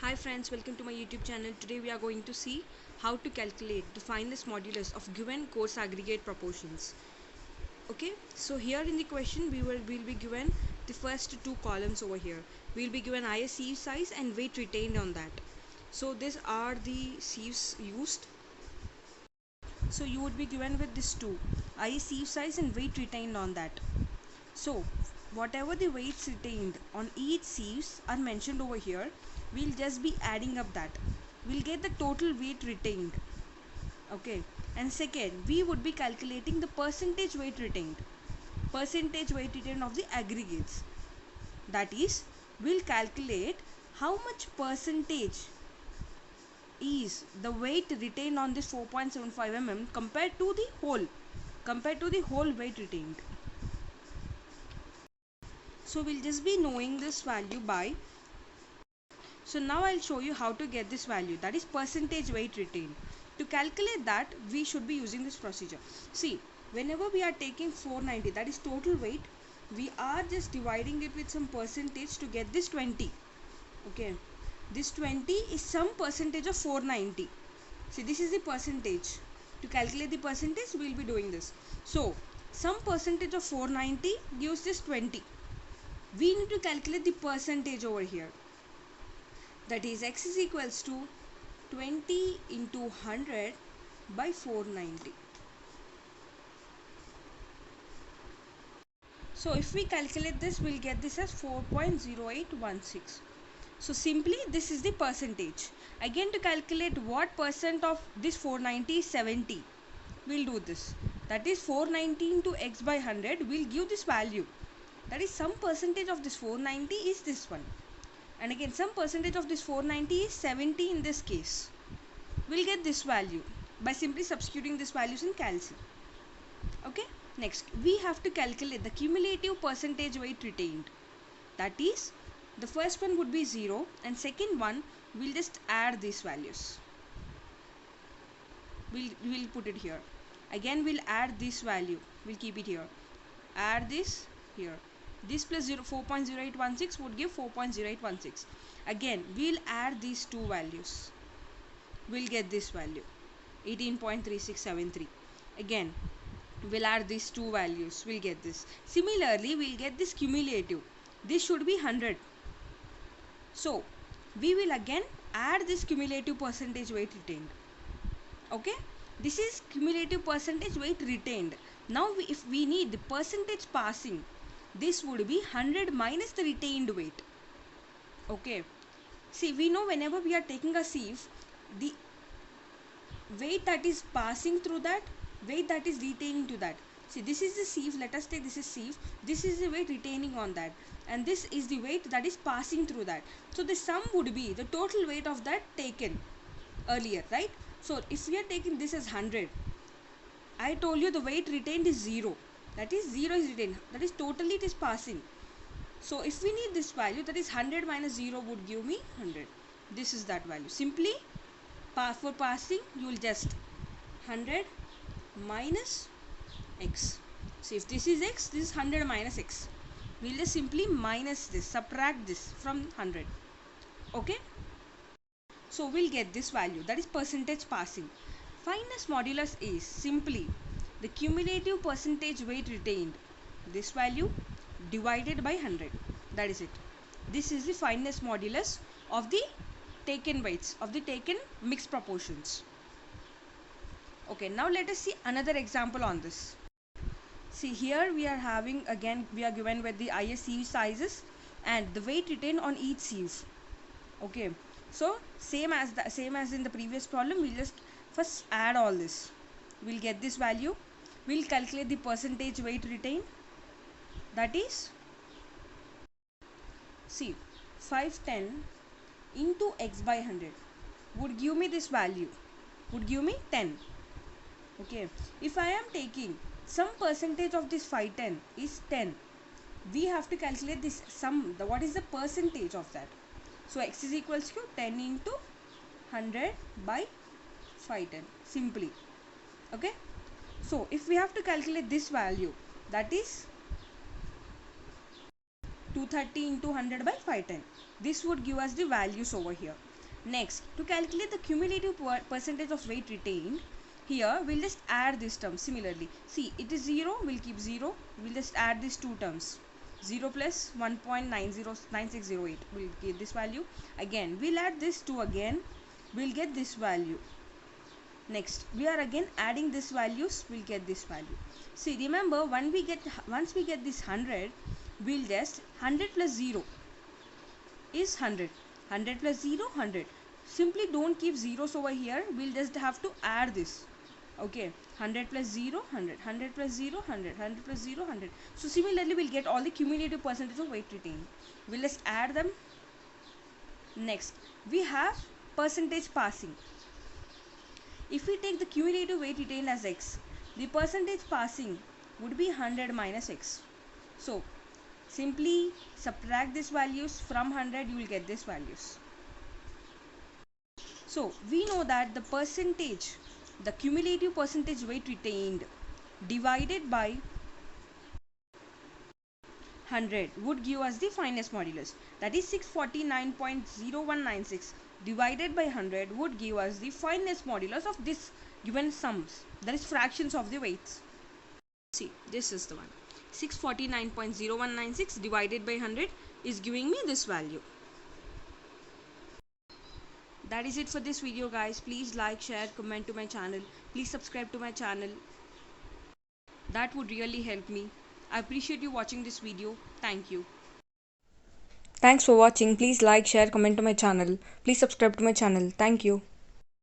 Hi friends, welcome to my YouTube channel. Today we are going to see how to calculate the fineness modulus of given coarse aggregate proportions. Okay, so here in the question we'll be given the first two columns over here. We'll be given sieve size and weight retained on that. So these are the sieves used. So you would be given with this two, sieve size and weight retained on that. So whatever the weights retained on each sieves are mentioned over here, we'll just be adding up that. We'll get the total weight retained. Okay, and second, we would be calculating the percentage weight retained. Percentage weight retained of the aggregates. That is, we'll calculate how much percentage is the weight retained on this 4.75 mm compared to the whole weight retained. So we'll just be knowing this value by. So now I'll show you how to get this value, that is percentage weight retained. To calculate that, we should be using this procedure. See, whenever we are taking 490, that is total weight, we are just dividing it with some percentage to get this 20. Okay, this 20 is some percentage of 490. See, this is the percentage. To calculate the percentage, we will be doing this. So some percentage of 490 gives this 20. We need to calculate the percentage over here. That is, x is equals to 20 into 100 by 490. So if we calculate this, we'll get this as 4.0816. So simply this is the percentage. Again, to calculate what percent of this 490 is 70, we'll do this. That is 490 into x by 100 will give this value. That is, some percentage of this 490 is this one. And again, some percentage of this 490 is 70 in this case. We'll get this value by simply substituting these values in calci. Okay, next we have to calculate the cumulative percentage weight retained. That is, the first one would be 0 and second one we'll just add these values. We'll put it here. Again, we'll add this value. We'll keep it here. Add this here. This plus 4.0816 would give 4.0816. Again, we'll add these two values. We'll get this value, 18.3673. Again, we'll add these two values. We'll get this. Similarly, we'll get this cumulative. This should be 100. So, we will again add this cumulative percentage weight retained. Okay? This is cumulative percentage weight retained. Now, if we need the percentage passing, this would be 100 minus the retained weight. Okay. See, we know whenever we are taking a sieve, the weight that is passing through that, weight that is retaining to that. See, this is the sieve. Let us take this is sieve. This is the weight retaining on that. And this is the weight that is passing through that. So, the sum would be the total weight of that taken earlier, right? So, if we are taking this as 100, I told you the weight retained is 0. That is 0 is retained. That is totally it is passing. So if we need this value, that is 100 minus 0 would give me 100. This is that value. Simply for passing, you will just 100 minus x. So if this is x, this is 100 minus x. We will just simply minus this, subtract this from 100. Okay. So we'll get this value, that is percentage passing. Fineness modulus is simply the cumulative percentage weight retained, this value divided by 100. That is it. This is the fineness modulus of the taken weights, of the taken mixed proportions. Okay, now let us see another example on this. See, here we are having, again we are given with the sieve sizes and the weight retained on each sieve. Okay, so same as in the previous problem, we'll just first add all this. We'll get this value. We'll calculate the percentage weight retained. That is, see, 510 into x by 100 would give me this value, would give me 10. Okay, if I am taking some percentage of this 510 is 10, we have to calculate this sum, what is the percentage of that. So x is equals to 10 into 100 by 510, simply. Okay. So if we have to calculate this value, that is 230 into 100 by 510. This would give us the values over here. Next, to calculate the cumulative percentage of weight retained, here we'll just add this term similarly. See, it is 0, we'll keep 0. We'll just add these two terms. 0 plus 1.9608, we'll get this value. Again, we'll add this 2 again, we'll get this value. Next, we are again adding these values, we'll get this value. See, remember, once we get this 100, we'll just 100 plus 0 is 100. 100 plus 0, 100. Simply don't keep zeros over here. We'll just have to add this. Okay, 100 plus 0, 100. 100 plus 0, 100. 100 plus 0, 100. So similarly, we'll get all the cumulative percentage of weight retained. We'll just add them. Next, we have percentage passing. If we take the cumulative weight retained as x, the percentage passing would be 100 minus x. So simply subtract these values from 100, you will get these values. So we know that the cumulative percentage weight retained divided by 100 would give us the fineness modulus. That is 649.0196 divided by 100 would give us the fineness modulus of this given sums, that is fractions of the weights. See, this is the one. 649.0196 divided by 100 is giving me this value. That is it for this video, guys. Please like, share, comment to my channel. Please subscribe to my channel. That would really help me. I appreciate you watching this video. Thank you. Thanks for watching. Please like, share, comment to my channel. Please subscribe to my channel. Thank you.